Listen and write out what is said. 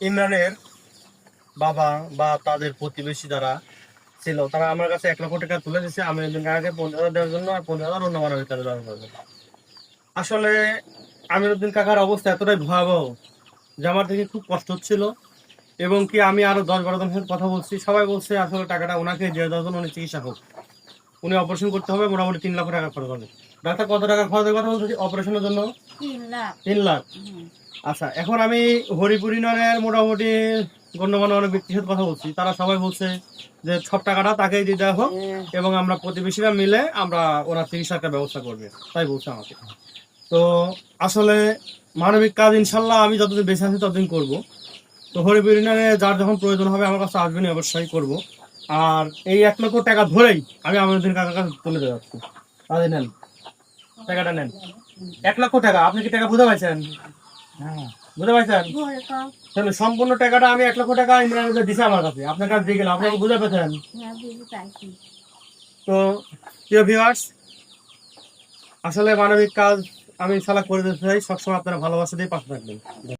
ইমরানের বাবা বা তাদের প্রতিবেশী যারা ছিল তারা আমার কাছে 1 লক্ষ টাকা তুলে দিচ্ছে। আমি একজন কাকাকে 50,000 দেওয়ার জন্য আর 50,000 অন্য মানবিক কাজে ব্যবহার করবো। আসলে আমিরউদ্দিন কাকার অবস্থা এতটাই ভয়াবহ যে আমার দেখে খুব কষ্ট হচ্ছিল, এবং কি আমি আরো 10-12 জনের সাথে কথা বলছি, সবাই বলছে আসলে টাকাটা ওনাকে দিয়ে দেওয়ার জন্য উনি চিকিৎসা হোক, উনি অপারেশন করতে হবে, মোটামুটি 3 লক্ষ টাকা খরচ হবে। ডাক্তার কত টাকা খরচের কথা বলছি অপারেশনের জন্য? 3 লাখ। আচ্ছা, এখন আমি হরিপুর ইউনিয়নের মোটামুটি গণ্যমান্য অনেক ব্যক্তির সাথে কথা বলছি, তারা সবাই বলছে যে সব টাকাটা তাকেই দিয়ে দেওয়া হোক এবং আমরা প্রতিবেশীরা মিলে আমরা ওনার চিকিৎসার একটা ব্যবস্থা করবে, তাই বলছে আমাকে। তো আসলে মানবিক কাজ ইনশাল্লাহ আমি যতদিন বেঁচে আছি ততদিন করবো। তো হরিপুর ইউনিয়নে যার যখন প্রয়োজন হবে আমার কাছে আসবেন, অবশ্যই করবো। আর এই 1 লক্ষ টাকা ধরেই আমি আমাদের কাকার কাছে তুলে দিয়ে যাচ্ছি। তাহলে নেন, টাকাটা নেন। 1 লক্ষ টাকা, আপনি কি টাকা বুঝতে পারছেন? বুঝতে পারছেন? তাহলে সম্পূর্ণ টাকাটা আমি 1 লক্ষ টাকা ইমরানের দিছে আমার কাছে, আপনার কাছে দিয়ে গেলাম, আপনাকে বুঝতে পেরেছেন? তো প্রিয় ভিউয়ার্স, আসলে মানবিক কাজ আমি ইনশাল্লাহ করে দিতে চাই, সবসময় আপনারা ভালোবাসা দিয়ে পাশে থাকবেন।